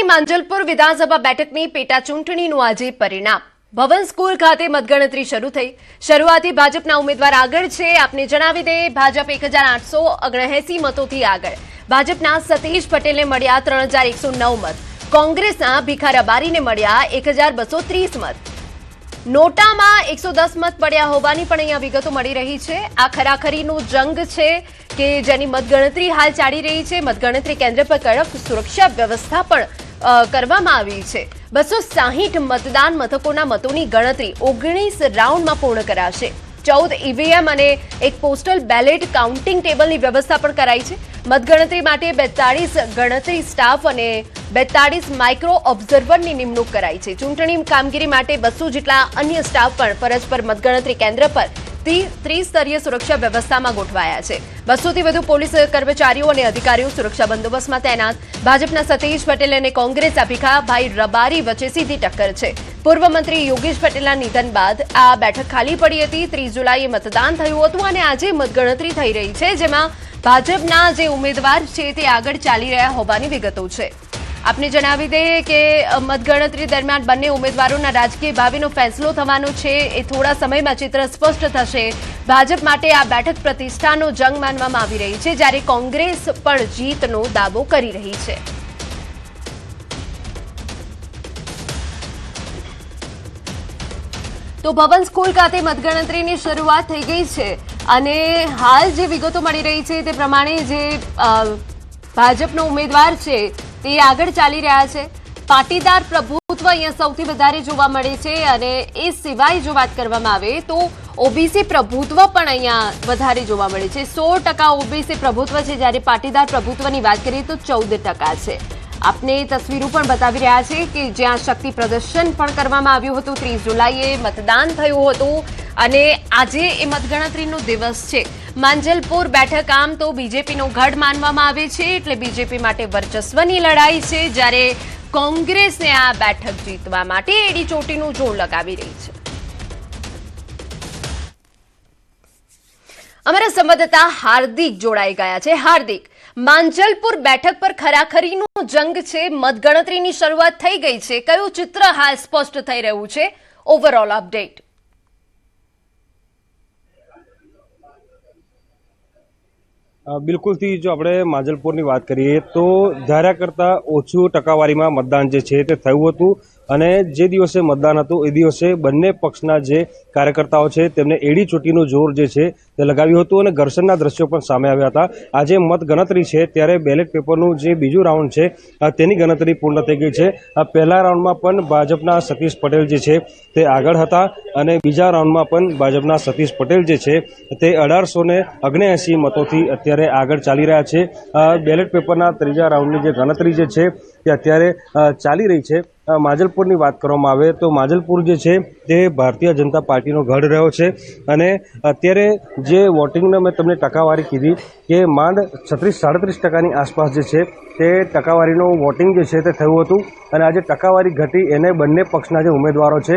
ગુજરાતની માંજલપુર વિધાનસભા બેઠકની પેટા ચૂંટણીનું આજે પરિણામ। ભવન સ્કૂલ ખાતે મતગણતરી શરૂ થઈ। શરૂઆતથી ભાજપના ઉમેદવાર આગળ છે। આપને જણાવી દે, ભાજપ 1879 મતોથી આગળ। ભાજપના સતીશ પટેલને મળ્યા 3109 મત। કોંગ્રેસના ભીખા રબારીને મળ્યા 1230 મત। નોટામાં 110 મત પડ્યા હોવાની પણ અહીંયા વિગતો મળી રહી છે। આ ખરાખરીનો જંગ છે કે જેની મતગણતરી હાલ ચાલી રહી છે। મતગણતરી કેન્દ્ર પર કડક સુરક્ષા વ્યવસ્થા પણ કરવામાં આવી છે। 260 મતદાન મથકોના મતોની ગણતરી 19 રાઉન્ડમાં પૂર્ણ કરાશે। 14 ઈવીએમ અને એક પોસ્ટલ બેલેટ કાઉન્ટિંગ ટેબલની વ્યવસ્થા પણ કરાઈ છે। મતગણતરી માટે 42 ગણતરી સ્ટાફ અને 42 માઇક્રો ઓબ્ઝર્વરની નિમણૂક કરાઈ છે। ચૂંટણી કામગીરી માટે 200 જેટલા અન્ય સ્ટાફ પણ ફરજ પર મતગણતરી કેન્દ્ર પર ત્રિસ્તરીય સુરક્ષા વ્યવસ્થામાં ગોઠવાયા છે। 200થી વધુ પોલીસ કર્મચારીઓ અને અધિકારીઓ સુરક્ષા બંદોબસ્તમાં તૈનાત। ભાજપના સતીશ પટેલ અને કોંગ્રેસના ભીખાભાઈ રબારી વચ્ચે સીધી ટક્કર છે। પૂર્વ મંત્રી યોગેશ પટેલના નિધન બાદ આ બેઠક ખાલી પડી હતી। 30 જુલાઈએ મતદાન થયું હતું અને આજે મતગણતરી થઈ રહી છે, જેમાં ભાજપના જે ઉમેદવાર છે તે આગળ ચાલી રહ્યા હોવાની વિગતો છે। આપને જણાવી દઈએ કે મતગણતરી દરમિયાન બંને ઉમેદવારોના રાજકીય ભાવિનો ફેસલો થવાનો છે। એ થોડા સમયમાં ચિત્ર સ્પષ્ટ થશે। ભાજપ માટે આ બેઠક પ્રતિષ્ઠાનો જંગ માનવામાં આવી રહી છે, જ્યારે કોંગ્રેસ પણ જીતનો દાવો કરી રહી છે। તો ભવન સ્કૂલ ખાતે મતગણતરીની શરૂઆત થઈ ગઈ છે અને હાલ જે વિગતો મળી રહી છે તે પ્રમાણે જે ભાજપનો ઉમેદવાર છે તે આગળ ચાલી રહ્યા છે। પાટીદાર પ્રભુત્વ અહીંયા સૌથી વધારે જોવા મળે છે અને એ સિવાય જો વાત કરવામાં આવે તો ઓબીસી પ્રભુત્વ પણ અહીંયા વધારે જોવા મળે છે। 100% ઓબીસી પ્રભુત્વ છે, જ્યારે પાટીદાર પ્રભુત્વની વાત કરીએ તો 14% છે। આપને તસવીરો પણ બતાવી રહ્યા છે કે જ્યાં શક્તિ પ્રદર્શન પણ કરવામાં આવ્યું હતું। 30 જુલાઈએ મતદાન થયું હતું અને આજે એ મતગણતરીનો દિવસ છે। માંજલપુર બેઠક આમ તો બીજેપીનો ગઢ માનવામાં આવે છે, એટલે બીજેપી માટે વર્ચસ્વની લડાઈ છે, જ્યારે કોંગ્રેસને આ બેઠક જીતવા માટે એડી ચોટીનું જોર લગાવી રહી છે। અમારા સંવાદદાતા હાર્દિક જોડાઈ ગયા છે। હાર્દિક, માંજલપુર બેઠક પર ખરાખરીનો જંગ છે, મતગણતરીની શરૂઆત થઈ ગઈ છે, કયું ચિત્ર હાલ સ્પષ્ટ થઈ રહ્યું છે? Overall update. બિલકુલથી જો આપણે માંજલપુરની વાત કરીએ તો ધાર્યા કરતાં ઓછું ટકાવારીમાં મતદાન જે છે તે થયું હતું અને જે દિવસે મતદાન હતું એ દિવસે બંને પક્ષના જે કાર્યકર્તાઓ છે તેમને એડી ચોટીનું જોર જે છે તે લગાવ્યું હતું અને ઘર્ષણના દ્રશ્યો પણ સામે આવ્યા હતા। આજે મતગણતરી છે ત્યારે બેલેટ પેપરનું જે બીજું રાઉન્ડ છે તેની ગણતરી પૂર્ણ થઈ ગઈ છે। પહેલા રાઉન્ડમાં પણ ભાજપના સતીશ પટેલ જે છે તે આગળ હતા અને બીજા રાઉન્ડમાં પણ ભાજપના સતીશ પટેલ જે છે તે 1879 મતોથી અત્યારે આગળ ચાલી રહ્યા છે। બેલેટ પેપરના ત્રીજા રાઉન્ડની જે ગણતરી જે છે તે અત્યારે ચાલી રહી છે। માંજલપુરની વાત કરવામાં આવે તો માંજલપુર જે છે તે ભારતીય જનતા પાર્ટીનો ગઢ રહ્યો છે અને અત્યારે જે વોટિંગને મેં તમને ટકાવારી કીધી કે માંડ 36-37% આસપાસ જે છે તે ટકાવારીનું વોટિંગ જે છે તે થયું હતું અને આજે ટકાવારી ઘટી એને બંને પક્ષના જે ઉમેદવારો છે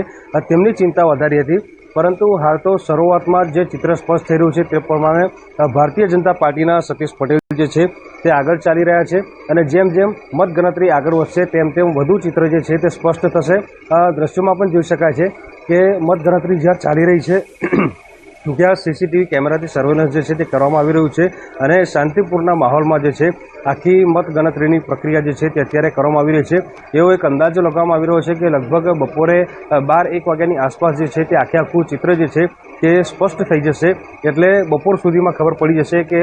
તેમની ચિંતા વધારી હતી, પરંતુ હાલ તો શરૂઆતમાં જે ચિત્ર સ્પષ્ટ થઈ રહ્યું છે તે પ્રમાણે ભારતીય જનતા પાર્ટીના સતીશ પટેલ જે છે તે આગળ ચાલી રહ્યા છે અને જેમ જેમ મતગણતરી આગળ વધશે તેમ તેમ વધુ ચિત્ર જે છે તે સ્પષ્ટ થશે। દ્રશ્યોમાં પણ જોઈ શકાય છે કે મતગણતરી જ્યાં ચાલી રહી છે ત્યાં સીસીટીવી કેમેરાથી સર્વેલન્સ જે છે તે કરવામાં આવી રહ્યું છે અને શાંતિપૂર્ણ માહોલમાં જે છે આખી મતગણતરીની પ્રક્રિયા જે છે તે અત્યારે કરવામાં આવી રહી છે। એવો એક અંદાજો લગાવવામાં આવી રહ્યો છે કે લગભગ બપોરે 12-1 વાગ્યાની આસપાસ જે છે તે આખું ચિત્ર જે છે તે સ્પષ્ટ થઈ જશે, એટલે બપોર સુધીમાં ખબર પડી જશે કે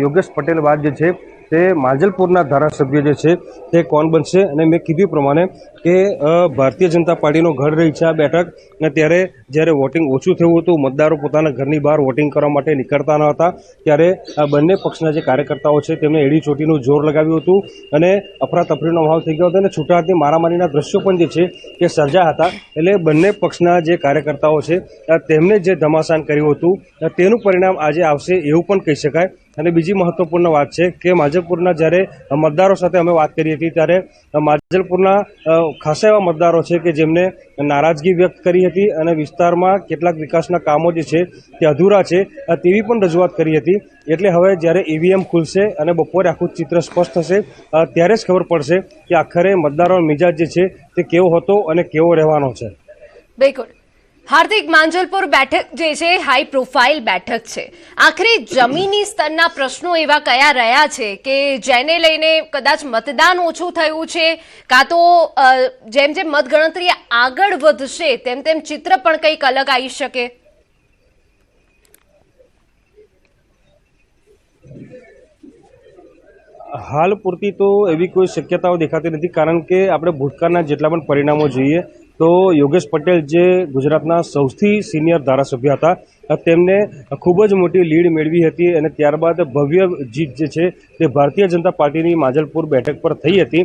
યોગેશ પટેલ બાદ જે છે તે માંજલપુરના ધારાસભ્ય જે છે તે કોણ બનશે। અને મેં કીધું પ્રમાણે કે ભારતીય જનતા પાર્ટીનો ગઢ રહી છે આ બેઠક, અને ત્યારે જ્યારે વોટિંગ ઓછું થયું હતું, મતદારો પોતાના ઘરની બહાર વોટિંગ કરવા માટે નીકળતા ન હતા, ત્યારે બંને પક્ષના જે કાર્યકર્તાઓ છે તેમને એડી ચોટીનું જોર લગાવ્યું હતું અને અફરાતફરીનો માહોલ થઈ ગયો હતો અને છૂટાહાથની મારામારીના દ્રશ્યો પણ જે છે તે સર્જાયા હતા। એટલે બંને પક્ષના જે કાર્યકર્તાઓ છે તેમને જે ધમાસાન કર્યું હતું તેનું પરિણામ આજે આવશે એવું પણ કહી શકાય। અને બીજી મહત્વપૂર્ણ વાત છે કે માજલપુરના જ્યારે મતદારો સાથે અમે વાત કરી હતી ત્યારે માજલપુરના ખાસા એવા મતદારો છે કે જેમને નારાજગી વ્યક્ત કરી હતી અને વિસ્તારમાં કેટલાક વિકાસના કામો જે છે તે અધૂરા છે તેવી પણ રજૂઆત કરી હતી. એટલે હવે જ્યારે ઈવીએમ ખુલશે અને બપોરે આખું ચિત્ર સ્પષ્ટ થશે ત્યારે જ ખબર પડશે કે આખરે મતદારોનો મિજાજ જે છે તે કેવો હતો અને કેવો રહેવાનો છે. બિલકુલ હાર્દિક, માંજલપુર બેઠક જે છે હાઈ પ્રોફાઇલ બેઠક છે. આખરે જમીની સ્તરના પ્રશ્નો એવા કયા રહ્યા છે કે જેને લઈને કદાચ મતદાન ઓછું થયું છે, કાં તો જેમ જેમ મતગણતરી આગળ વધશે તેમ તેમ ચિત્ર પણ કંઈક અલગ આવી શકે? હાલ પૂરતી તો એવી કોઈ શક્યતાઓ દેખાતી નથી, કારણ કે આપણે ભૂતકાળના જેટલા પણ પરિણામો જોઈએ તો યોગેશ પટેલ જે ગુજરાતના સૌથી સિનિયર ધારાસભ્ય હતા તેમને ખૂબ જ મોટી લીડ મેળવી હતી અને ત્યારબાદ ભવ્ય જીત જે છે તે ભારતીય જનતા પાર્ટીની માજલપુર બેઠક પર થઈ હતી.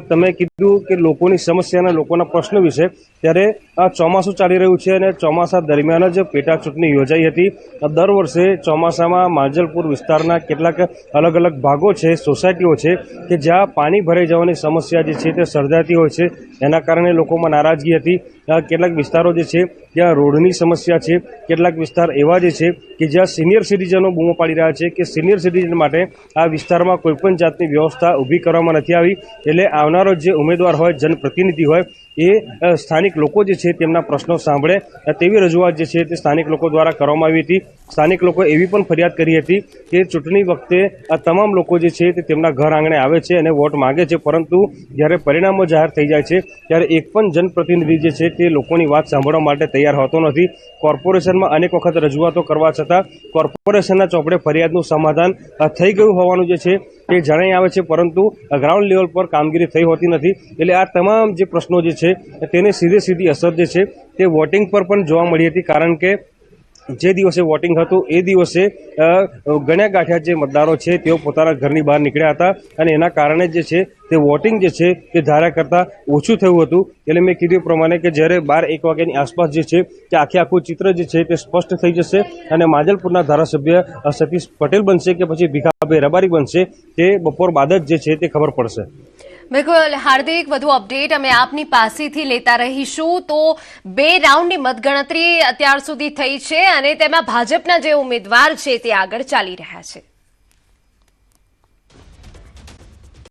તમે કીધું કે લોકોની સમસ્યા અને લોકોના પ્રશ્નો વિશે, ત્યારે આ ચોમાસું ચાલી રહ્યું છે અને ચોમાસા દરમિયાન જ પેટા ચૂંટણી યોજાઈ હતી. દર વર્ષે ચોમાસામાં માજલપુર વિસ્તારના કેટલાક અલગ અલગ ભાગો છે, સોસાયટીઓ છે કે જ્યાં પાણી ભરાઈ જવાની સમસ્યા જે છે તે સર્જાતી હોય છે. એના કારણે લોકોમાં નારાજગી હતી. કેટલાક વિસ્તારો જે છે ત્યાં રોડની સમસ્યા છે, કેટલાક વિસ્તાર એવા જે છે કે જ્યાં સિનિયર સિટીઝનો બૂમો પાડી રહ્યા છે કે સિનિયર સિટીઝન માટે આ વિસ્તારમાં કોઈપણ જાતની વ્યવસ્થા ઊભી કરવામાં નથી આવી. એટલે આવનારો જે ઉમેદવાર હોય, જનપ્રતિનિધિ હોય, એ સ્થાનિક લોકો જે છે તેમના પ્રશ્નો સાંભળે તેવી રજૂઆત જે છે તે સ્થાનિક લોકો દ્વારા કરવામાં આવી હતી. સ્થાનિક લોકો એવી પણ ફરિયાદ કરી હતી કે ચૂંટણી વખતે આ તમામ લોકો જે છે તે તેમના ઘર આંગણે આવે છે અને વોટ માંગે છે, પરંતુ જ્યારે પરિણામો જાહેર થઈ જાય છે ત્યારે એક પણ જનપ્રતિનિધિ જે છે તે લોકોની વાત સાંભળવા માટે તૈયાર હોતો નથી. કોર્પોરેશનમાં અનેક વખત રજૂઆતો કરવા છતાં કોર્પોરેશનના ચોપડે ફરિયાદનું સમાધાન થઈ ગયું હોવાનું જે છે તે જણાઈ આવે છે, પરંતુ ગ્રાઉન્ડ લેવલ પર કામગીરી થઈ હોતી નથી. એટલે આ તમામ જે પ્રશ્નો જે છે તેને સીધી અસર જે છે તે વોટિંગ પર પણ જોવા મળી હતી, કારણ કે જે દિવસે વોટિંગ હતું એ દિવસે ગણ્યા ગાંઠ્યા જે મતદારો છે તેઓ પોતાના ઘરની બહાર નીકળ્યા હતા અને એના કારણે જે છે તે વોટિંગ જે છે તે ધાર્યા કરતાં ઓછું થયું હતું. એટલે મેં કીધું પ્રમાણે કે જ્યારે 12-1 વાગ્યાની આસપાસ જે છે તે આખું ચિત્ર જે છે તે સ્પષ્ટ થઈ જશે અને માજલપુરના ધારાસભ્ય સતીશ પટેલ બનશે કે પછી ભીખાભાઈ રબારી બનશે તે બપોર બાદ જ જે છે તે ખબર પડશે. બિલકુલ હાર્દિક, વધુ અપડેટ અમે આપની પાસેથી લેતા રહીશું. તો 2 રાઉન્ડની મતગણતરી અત્યાર સુધી થઈ છે અને તેમાં ભાજપના જે ઉમેદવાર છે તે આગળ ચાલી રહ્યા છે.